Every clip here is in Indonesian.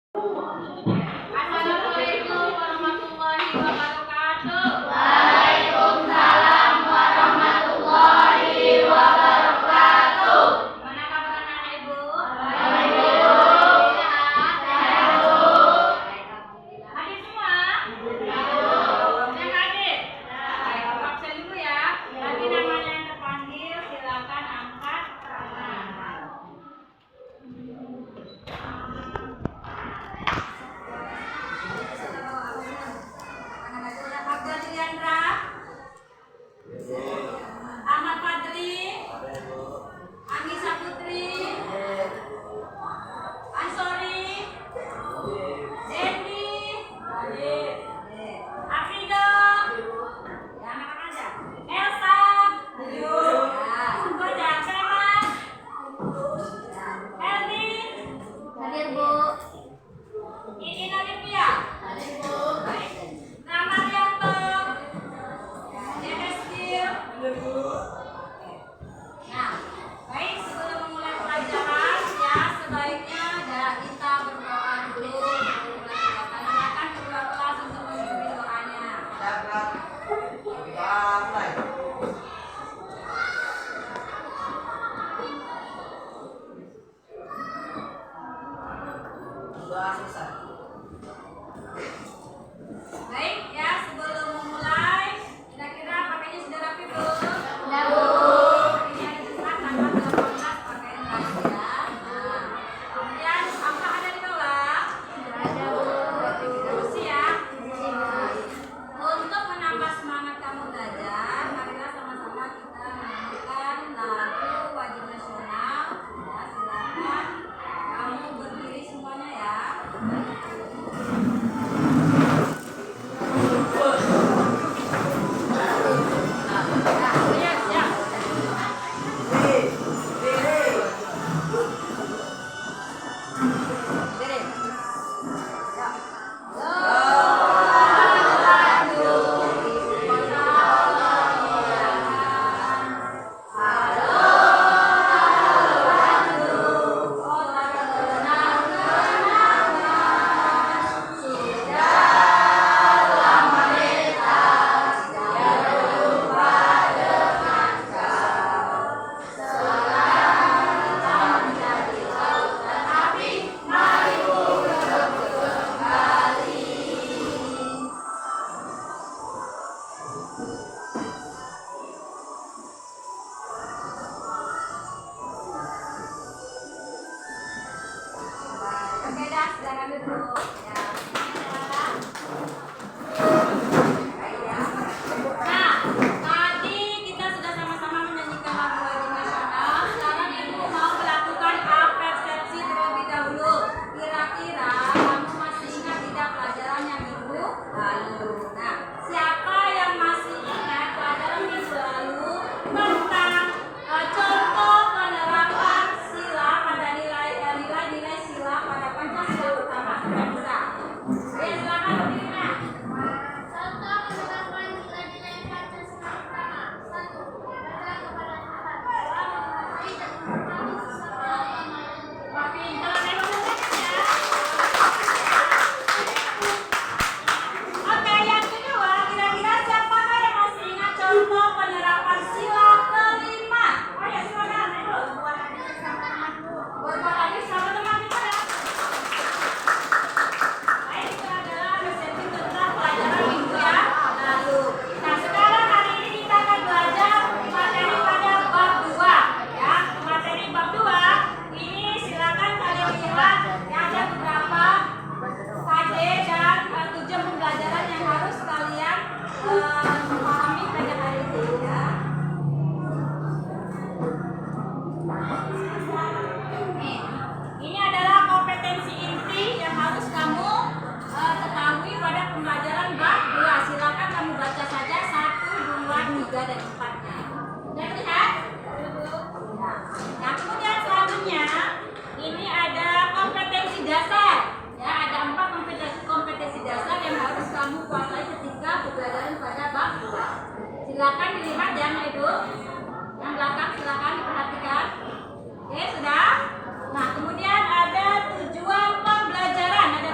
Assalamualaikum warahmatullahi wabarakatuh. Waalaikumsalam warahmatullahi wabarakatuh. Gimana kabar anak ibu? Baik, Bu. Sehat? Sehat, Bu. Baik, alhamdulillah. Hadir semua? Yang hadir? Baik, aku absen dulu ya. Nanti namanya yang terpanggil silakan angkat tangan. Abdul Diandra, Ahmad Fadli, Anissa Putri, Ansori, Dendi, Afrido, ya anak-anak aja, Elsa, ya, semua aja, Clement, Eldi, Hadir, Bu. Iin Olivia, Hadir, Bu. baik, Ramarianto, Eskil. Nah, baik, sebelum memulai pelajaran ya sebaiknya kita berdoa dulu sebelum mulai kegiatan. Silakan kedua kelas untuk memimpin doanya. Baik ya, sebelum memulai, kira-kira pakainya sudah rapi belum? Sudah, Bu. Ini ada cetak tanggal 18 pakaian lagi ya. Nah, kemudian apa ada di bawah? Ada, Bu. Kursi ya. Untuk menambah semangat kamu belajar, marilah sama-sama kita menyanyikan lagu wajib nasional. Ya, silakan kamu berdiri semuanya ya. Ya, ya. Berdiri. Ya. Oke dah, silakan duduk. Ya, silakan. Baik ya. Nah, tadi kita sudah sama-sama menyanyikan lagu wajib nasional. Sekarang ibu mau melakukan persepsi terlebih dahulu. Kira-kira kamu masih ingat tidak pelajaran yang minggu lalu? Nah, siapa yang masih ingat pelajaran minggu lalu tentang contoh penerapan sila pada nilai-nilai sila pada Pancasila pertama? Sudah bisa? Ya, silakan berdiri, Nak. Contoh penerapan nilai-nilai Pancasila pertama. 1. Berdasarkan kepada Tuhan. 2. Menghargai dan menghormati sesama agama dan Wah, pintar, memang murid ya. Oke, yang kedua, kira-kira siapakah yang masih ingat contoh penerapan sila kelima? Oh ya, silakan, ayo. berbuat adil sesama temanku. Berbuat adil sama teman kita ya. Baik, itu adalah persepsi tentang pelajaran minggu ya lalu. Nah, sekarang hari ini kita akan belajar materi pada bab 2 ya. Materi bab 2 ini silakan kalian lihat ya, ada beberapa KJ dan tujuan pembelajaran yang harus kalian pahami pada hari ini ya. Nih, ini adalah kompetensi inti yang harus kamu ketahui pada pembelajaran bab 2. Silakan kamu baca saja 1, 2, 3 dan 4-nya. Sudah lihat? Ya. Nah, kemudian selanjutnya ini ada kompetensi dasar. Ya, ada 4 kompetensi dasar yang harus kamu kuasai ketika pembelajaran pada bab 2. Silakan dilihat ya, Anak Ibu. Yang belakang silakan diperhatikan. Oke, sudah? Nah, kemudian ada tujuan pembelajaran. Ada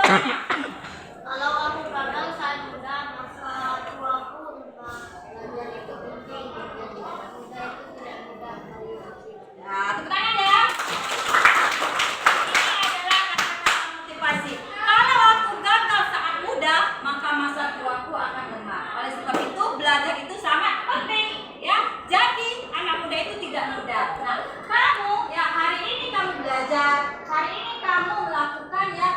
jawabannya. Kalau aku gagal saat muda, masa tuaku entah belajar itu penting. Jadi anak muda itu tidak mudah mengikuti. Nah, tepuk tangan ya. Ini adalah kata-kata motivasi. Kalau aku gagal saat muda, maka masa tuaku akan lemah. Oleh sebab itu, belajar itu sangat penting, ya. Jadi, anak muda itu tidak mudah. Nah, kamu ya hari ini kamu belajar, hari ini kamu melakukan ya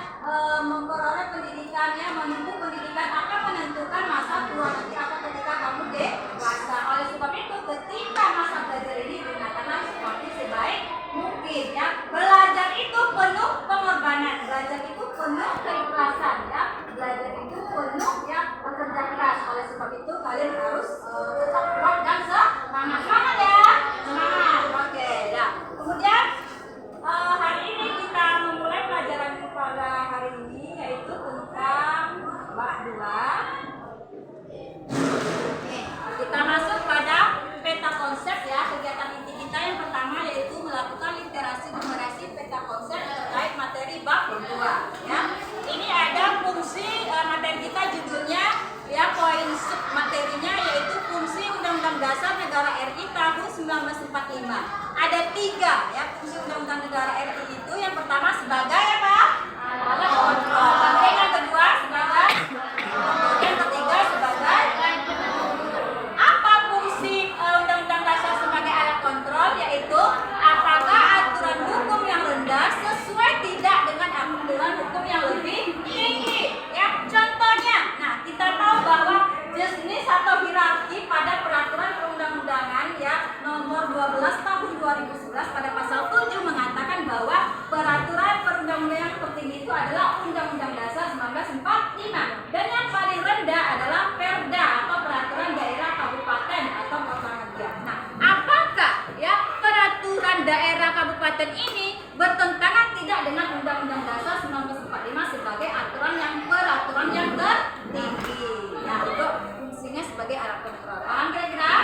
memperoleh pendidikannya, menempuh pendidikan akan menentukan masa tua nanti atau ketika kamu dewasa. Oleh sebab itu, ketika masa belajar ini gunakanlah seperti sebaik mungkin ya. Belajar itu penuh pengorbanan, belajar itu penuh keikhlasan ya. Belajar itu penuh ya bekerja keras. Oleh sebab itu kalian harus tetap kuat dan semangat. Semangat ya. Semangat. Oke, ya. Kemudian hari ini kita memulai pelajaran pada hari ini yaitu tentang bab 2. Kita masuk pada peta konsep ya. Kegiatan inti kita yang pertama yaitu melakukan literasi numerasi peta konsep terkait materi bab 2 ya. Ini ada fungsi materi kita judulnya ya, poin sub materinya yaitu fungsi Undang-Undang Dasar Negara RI tahun 1945. Ada 3 ya fungsi Undang-Undang Negara RI itu. Yang pertama sebagai apa? Alat kontrol. Kemudian yang kedua sebagai, yang ketiga sebagai. Apa fungsi Undang-Undang Dasar sebagai alat kontrol? Yaitu apakah aturan hukum yang rendah sesuai tidak dengan aturan hukum yang lebih tinggi ya. Contohnya, nah kita tahu bahwa jenis atau hierarki pada peraturan perundang-undangan ya nomor 12 tahun 2011 pada pasal 7 mengatakan bahwa peraturan perundang-undangan tertinggi itu adalah Undang-Undang Dasar 1945 dan yang paling rendah adalah Perda atau peraturan daerah kabupaten atau kota negara. Nah, apakah ya peraturan daerah kabupaten ini bertentangan tidak dengan Undang-Undang Dasar 1945 sebagai peraturan yang tertinggi? Nah, itu fungsinya sebagai alat kontrol. Paham kira-kira?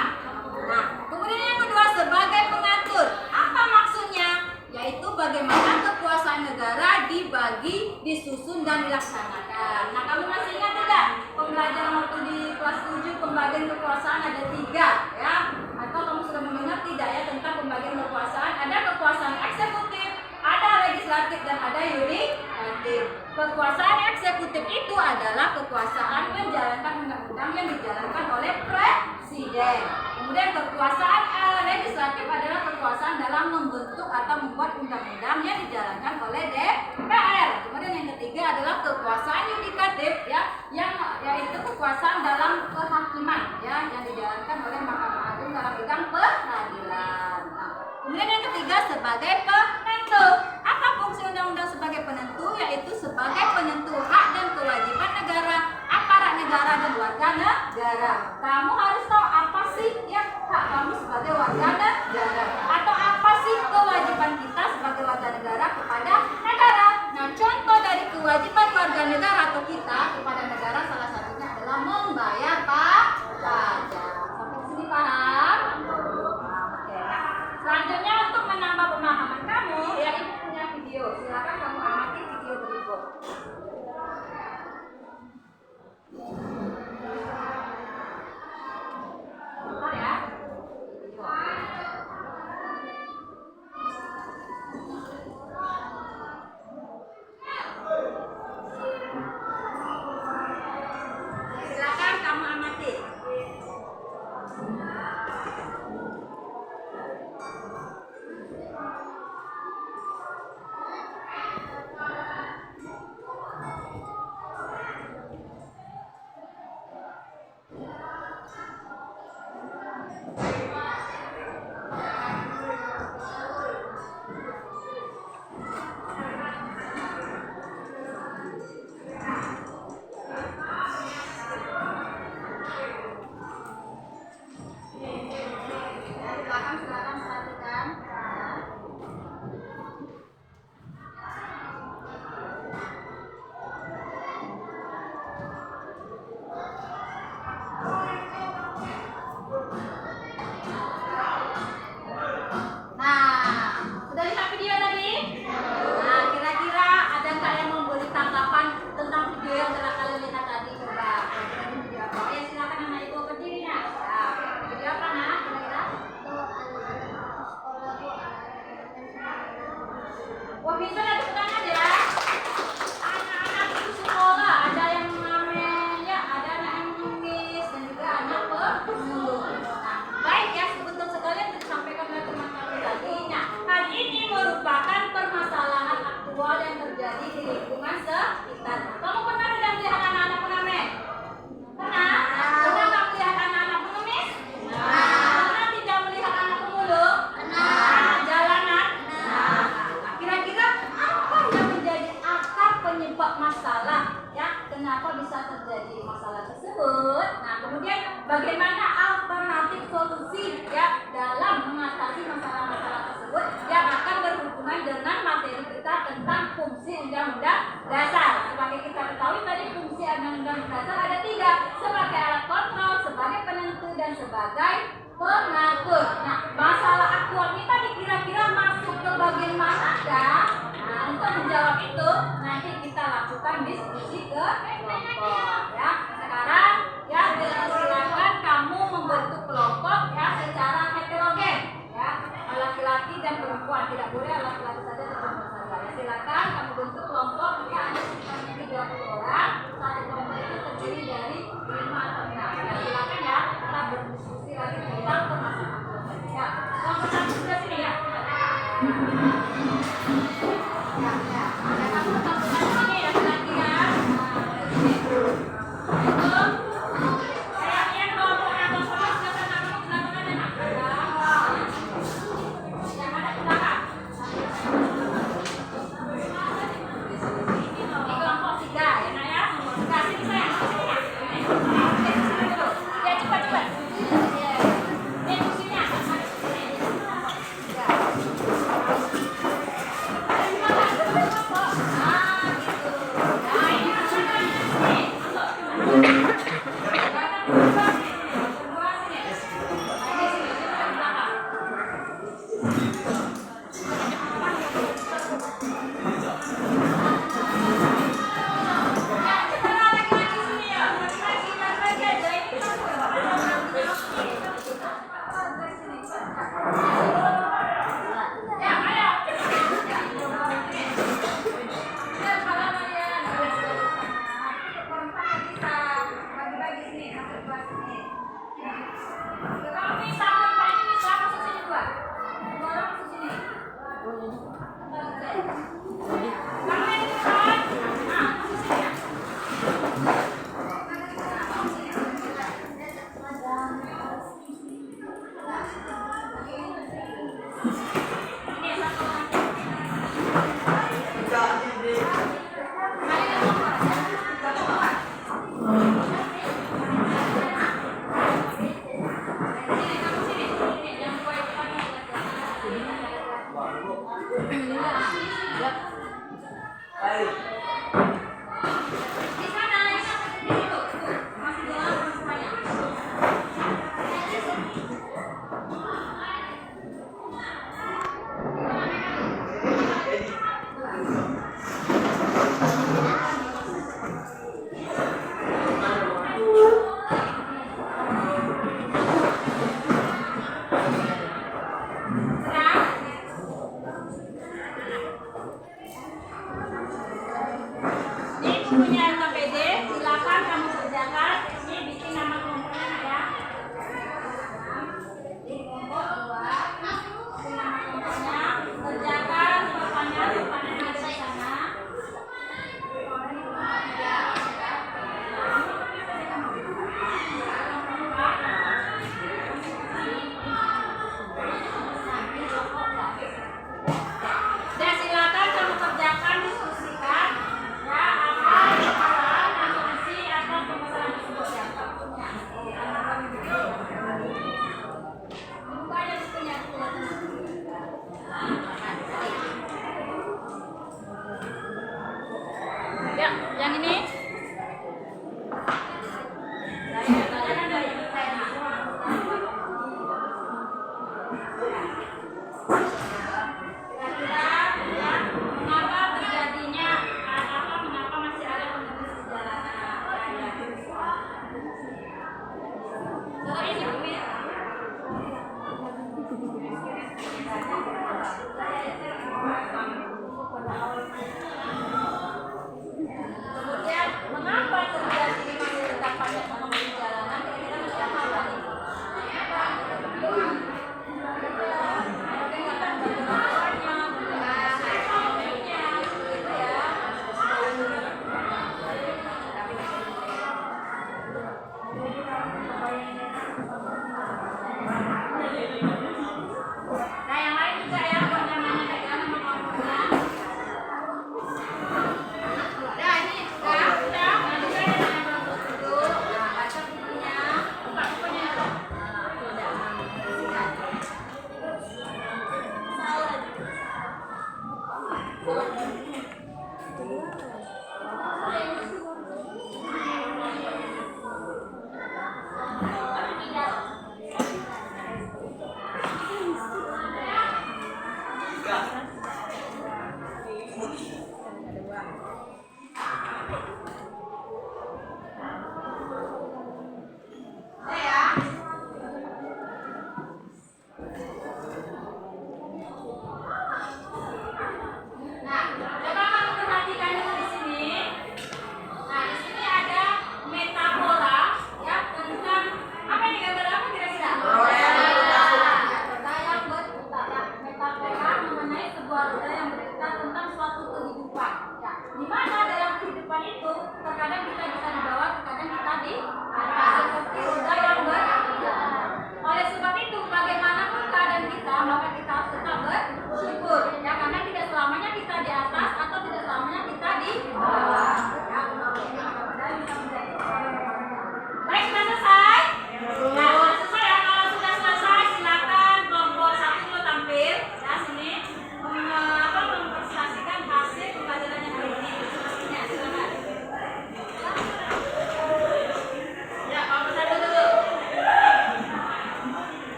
Nah, kemudian yang kedua sebagai pengatur. Apa maksudnya? Yaitu bagaimana kekuasaan negara dibagi, disusun dan dilaksanakan. Nah, kamu masih ingat tidak pembelajaran waktu di kelas 7 pembagian kekuasaan ada 3 ya? Atau kamu sudah mendengar tidak ya tentang pembagian kekuasaan? Ada kekuasaan eksekutif, ada legislatif dan ada yudikatif. Kekuasaan eksekutif itu adalah kekuasaan menjalankan undang-undang yang dijalankan oleh presiden. Kemudian kekuasaan legislatif adalah kekuasaan dalam membentuk atau membuat undang-undang yang dijalankan oleh DPR. Kemudian yang ketiga adalah kekuasaan yudikatif ya, yang yaitu kekuasaan dalam kehakiman ya, yang dijalankan oleh Mahkamah Agung dalam bidang peradilan. Nah, kemudian yang ketiga sebagai penentu. Apa fungsi undang-undang sebagai penentu? Yaitu sebagai penentu hak dan kewajiban negara, aparat negara dan warga negara. Kamu harus tahu apa sih ya hak kamu sebagai warga negara, atau apa sih kewajiban kita sebagai warga negara kepada negara. Nah, contoh dari kewajiban warga negara atau kita kepada negara salah satunya adalah membayar pajak. Sampai sini paham? Oke. Nah, selanjutnya untuk menambah pemahaman kamu, ya ibu punya video. Silakan kamu amati video berikut. Bentar ya. Video. Silakan kamu amati. Silakan perhatikan. pengatur. Nah, masalah aktual ini tadi kira-kira masuk ke bagian manakah? Nah, untuk menjawab itu nanti kita lakukan diskusi ke kelompok ya. Sekarang ya silakan kamu membentuk kelompok ya secara heterogen ya. Laki-laki dan perempuan, tidak boleh laki-laki saja dan perempuan saja. Ya, silakan kamu bentuk kelompok ya, ada sekitar 30 orang. Satu kelompok itu terdiri dari 5 atau 6. Ya, silakan ya kita berdiskusi lagi tentang permasalahan kelompok ya. Kelompok satu sudah sini ya. Ya, ya. Ada kamu kelompok sini laki-laki ya. Nah, itu yang kelompok yang sudah kamu belakang ada nak? Yang ada di belakang. Ini kelompok 3 ya nak ya. Kasih sayang, sini ya. Sini dulu. Ya cepat. Ini sini ya. Sini. 3.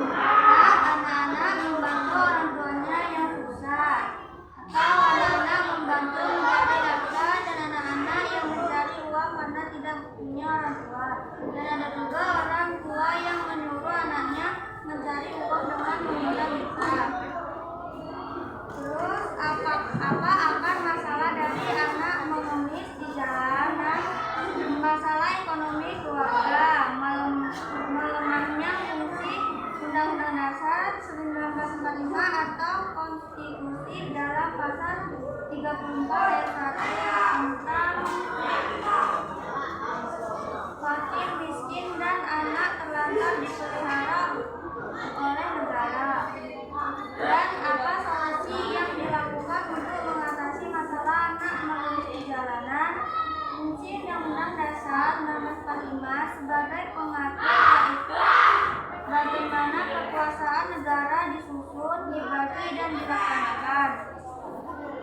anak-anak membantu orang tuanya yang susah, atau anak-anak membantu mencari nafkah, dan anak-anak yang mencari uang karena tidak punya orang tua. Dan ada juga orang tua yang menyuruh anaknya mencari uang dengan mengundang nikah. Terus apa akan masalah dari anak mengemis di jalanan? Masalah ekonomi keluarga, melemahnya fungsi Undang-Undang Dasar 1945 atau Konstitusi dalam pasal 34 ayat 1 tentang fakir, miskin, dan anak terlantar dipelihara oleh negara. Dan apa solusi yang dilakukan untuk mengatasi masalah anak mengemis di jalanan? Fungsi Undang-Undang Dasar 1945 sebagai pengatur yaitu bagaimana kekuasaan negara disusun, dibagi, dan dilaksanakan.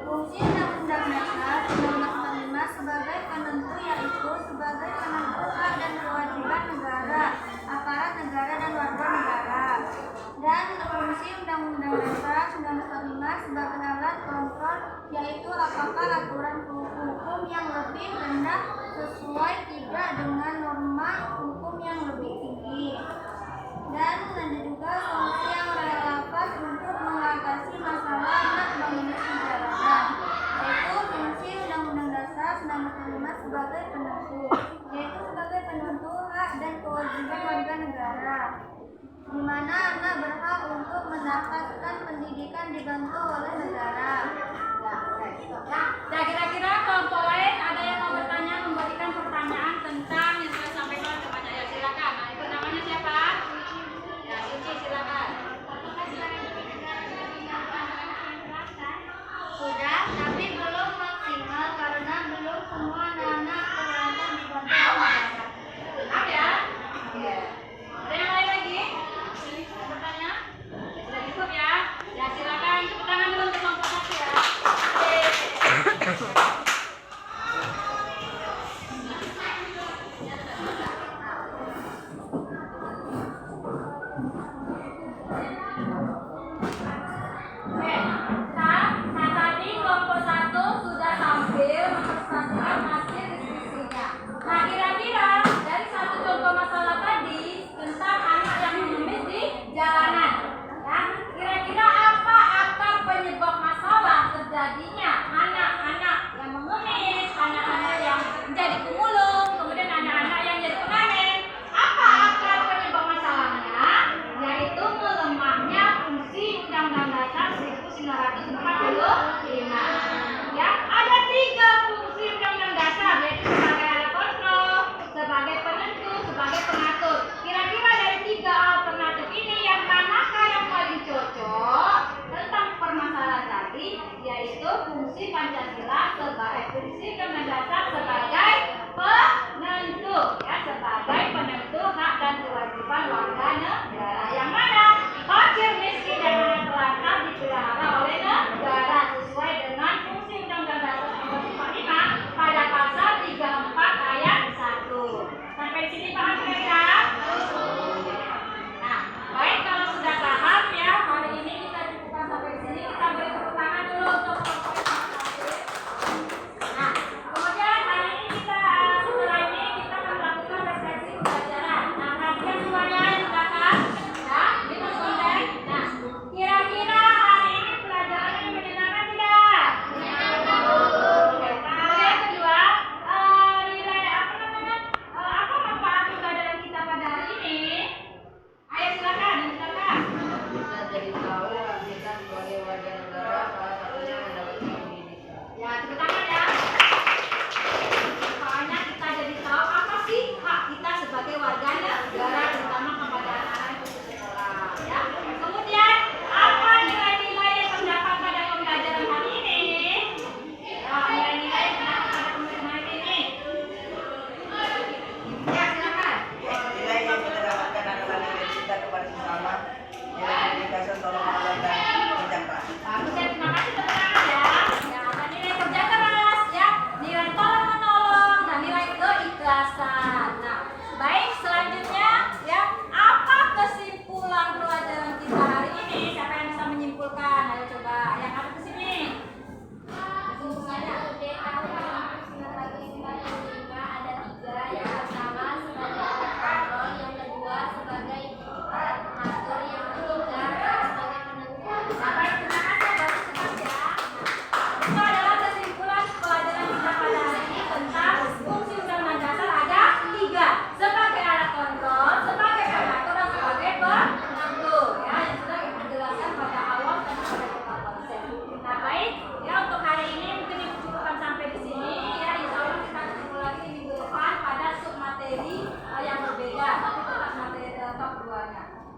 Fungsi Undang-Undang Dasar 1945 sebagai penentu yaitu sebagai penentu hak dan kewajiban negara, aparat negara, dan warga negara. Dan fungsi Undang-Undang Dasar 1945 sebagai alat kontrol yaitu apakah aturan hukum yang lebih rendah sesuai tidak dengan norma hukum yang lebih tinggi. Dan ada juga fungsi yang relevan untuk mengatasi masalah anak mengemis di jalanan, yaitu fungsi Undang-Undang Dasar 1945 sebagai penentu, yaitu sebagai penentu hak dan kewajiban warga negara, di mana anak berhak untuk mendapatkan pendidikan dibantu oleh negara. Nah, kira-kira kelompok lain ada yang mau bertanya, memberikan pertanyaan tentang yang saya sampaikan kepada ya, silakan. Nah, itu namanya siapa? Ya, Suci, silakan. Sudah, tapi belum maksimal karena belum semua anak-anak terlantar dibantu negara. Ada? Ada yang lain lagi? Mau bertanya? Sudah cukup ya? Ya, silakan. Tepuk tangan dulu untuk kelompok satu ya. Nah tadi kelompok satu sudah tampil mempresentasikan hasil diskusinya. Nah kira-kira dari satu contoh masalah tadi tentang anak yang mengemis di jalanan, ya, kira-kira apa akar penyebab masalah terjadinya anak-anak yang mengemis, anak-anak yang menjadi pemulung, kemudian anak-anak yang jadi pengamen? Apa akar penyebab masalahnya? Yaitu melemahnya fungsi Undang-Undang Dasar 1945. Ya, ada 3 fungsi Undang-Undang Dasar, yaitu sebagai alat kontrol, sebagai penentu, sebagai pengatur. Kira-kira dari 3 alternatif ini yang manakah yang paling cocok tentang permasalahan tadi? Yaitu fungsi Pancasila sebagai fungsi Undang-Undang Dasar sebagai penentu, ya, sebagai penentu hak dan kewajiban warga negara. Yang mana fakir, miskin, dan anak terlantar dipelihara oleh negara sesuai dengan fungsi Undang-Undang Dasar 1945 pada pasal 34 ayat 1. Sampai di sini paham kira-kira? Nah, baik, kalau sudah paham ya, hari ini kita cukupkan sampai di sini. Kita beri tepuk tangan dulu untuk kelompok yang hadir. Nah, kemudian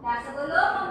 Nah, sebelum